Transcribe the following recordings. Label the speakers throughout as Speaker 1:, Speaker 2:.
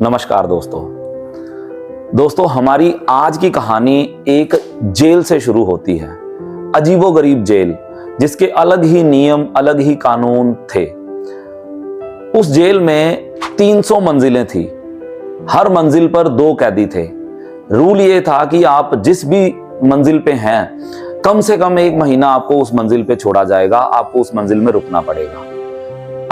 Speaker 1: नमस्कार दोस्तों, हमारी आज की कहानी एक जेल से शुरू होती है। अजीबोगरीब जेल, जिसके अलग ही नियम, अलग ही कानून थे। उस जेल में 300 मंजिलें थी। हर मंजिल पर 2 कैदी थे। रूल ये था कि आप जिस भी मंजिल पे हैं, कम से कम 1 महीना आपको उस मंजिल पे छोड़ा जाएगा, आपको उस मंजिल में रुकना पड़ेगा।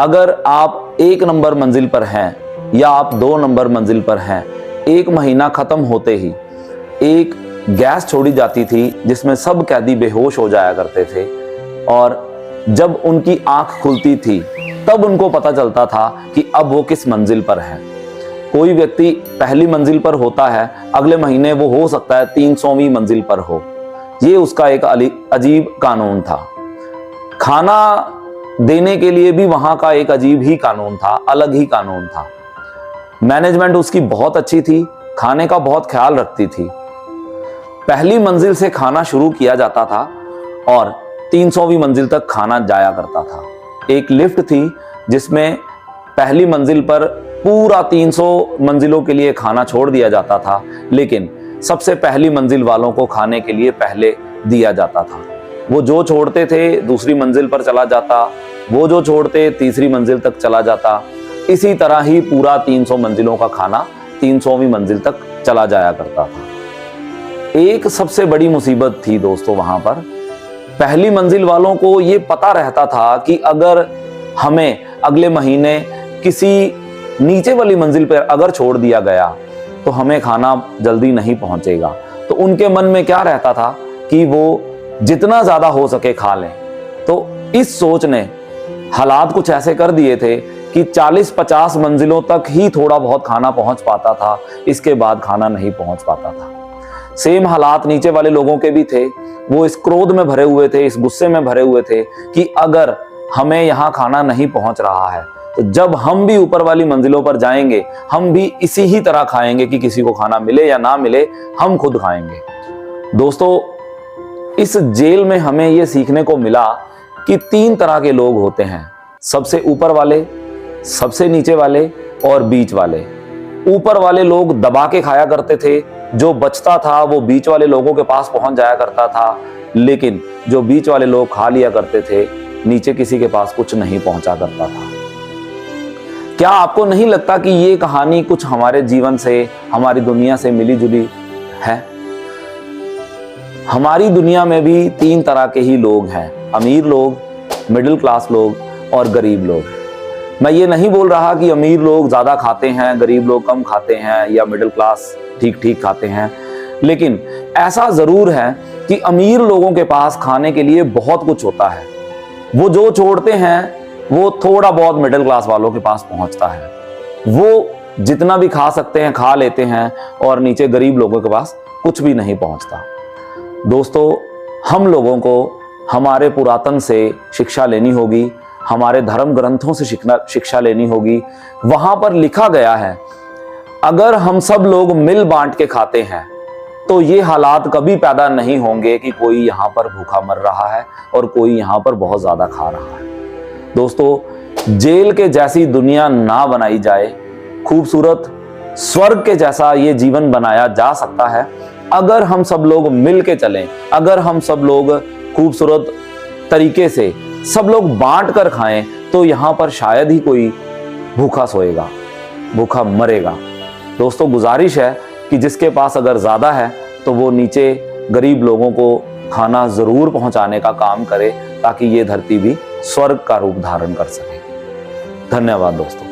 Speaker 1: अगर आप 1 नंबर मंजिल पर हैं या आप 2 नंबर मंजिल पर हैं, 1 महीना खत्म होते ही एक गैस छोड़ी जाती थी जिसमें सब कैदी बेहोश हो जाया करते थे, और जब उनकी आंख खुलती थी तब उनको पता चलता था कि अब वो किस मंजिल पर है। कोई व्यक्ति पहली मंजिल पर होता है, अगले महीने वो हो सकता है 300वीं मंजिल पर हो। ये उसका एक अजीब कानून था। खाना देने के लिए भी वहां का एक अजीब ही कानून था, अलग ही कानून था। मैनेजमेंट उसकी बहुत अच्छी थी, खाने का बहुत ख्याल रखती थी। पहली मंजिल से खाना शुरू किया जाता था और 300वीं मंजिल तक खाना जाया करता था। एक लिफ्ट थी जिसमें पहली मंजिल पर पूरा 300 मंजिलों के लिए खाना छोड़ दिया जाता था, लेकिन सबसे पहली मंजिल वालों को खाने के लिए पहले दिया जाता था। वो जो छोड़ते थे दूसरी मंजिल पर चला जाता, वो जो छोड़ते तीसरी मंजिल तक चला जाता। इसी तरह ही पूरा 300 मंजिलों का खाना 300वीं मंजिल तक चला जाया करता था। एक सबसे बड़ी मुसीबत थी दोस्तों वहां पर। पहली मंजिल वालों को ये पता रहता था कि अगर हमें अगले महीने किसी नीचे वाली मंजिल पर अगर छोड़ दिया गया तो हमें खाना जल्दी नहीं पहुंचेगा। तो उनके मन में क्या रहता था कि वो जितना ज्यादा हो सके खा लें। तो इस सोच ने हालात कुछ ऐसे कर दिए थे कि 40-50 मंजिलों तक ही थोड़ा बहुत खाना पहुंच पाता था, इसके बाद खाना नहीं पहुंच पाता था। सेम हालात नीचे वाले लोगों के भी थे। वो इस क्रोध में भरे हुए थे, इस गुस्से में भरे हुए थे कि अगर हमें यहाँ खाना नहीं पहुंच रहा है तो जब हम भी ऊपर वाली मंजिलों पर जाएंगे, हम भी इसी ही तरह खाएंगे कि किसी को खाना मिले या ना मिले, हम खुद खाएंगे। दोस्तों, इस जेल में हमें यह सीखने को मिला कि 3 तरह के लोग होते हैं, सबसे ऊपर वाले, सबसे नीचे वाले और बीच वाले। ऊपर वाले लोग दबा के खाया करते थे, जो बचता था वो बीच वाले लोगों के पास पहुंच जाया करता था, लेकिन जो बीच वाले लोग खा लिया करते थे, नीचे किसी के पास कुछ नहीं पहुंचा करता था। क्या आपको नहीं लगता कि ये कहानी कुछ हमारे जीवन से, हमारी दुनिया से मिली जुली है? हमारी दुनिया में भी 3 तरह के ही लोग हैं, अमीर लोग, मिडिल क्लास लोग और गरीब लोग। मैं ये नहीं बोल रहा कि अमीर लोग ज्यादा खाते हैं, गरीब लोग कम खाते हैं, या मिडिल क्लास ठीक ठीक खाते हैं, लेकिन ऐसा जरूर है कि अमीर लोगों के पास खाने के लिए बहुत कुछ होता है। वो जो छोड़ते हैं वो थोड़ा बहुत मिडिल क्लास वालों के पास पहुंचता है। वो जितना भी खा सकते हैं खा लेते हैं, और नीचे गरीब लोगों के पास कुछ भी नहीं पहुंचता। दोस्तों, हम लोगों को हमारे पुरातन से शिक्षा लेनी होगी, हमारे धर्म ग्रंथों से शिक्षा लेनी होगी। वहां पर लिखा गया है, अगर हम सब लोग मिल बांट के खाते हैं तो ये हालात कभी पैदा नहीं होंगे कि कोई यहाँ पर भूखा मर रहा है और कोई यहाँ पर बहुत ज्यादा खा रहा है। दोस्तों, जेल के जैसी दुनिया ना बनाई जाए। खूबसूरत स्वर्ग के जैसा ये जीवन बनाया जा सकता है अगर हम सब लोग मिल के चलें, अगर हम सब लोग खूबसूरत तरीके से सब लोग बांट कर खाएं, तो यहां पर शायद ही कोई भूखा सोएगा, भूखा मरेगा। दोस्तों, गुजारिश है कि जिसके पास अगर ज्यादा है तो वो नीचे गरीब लोगों को खाना जरूर पहुंचाने का काम करे, ताकि ये धरती भी स्वर्ग का रूप धारण कर सके। धन्यवाद दोस्तों।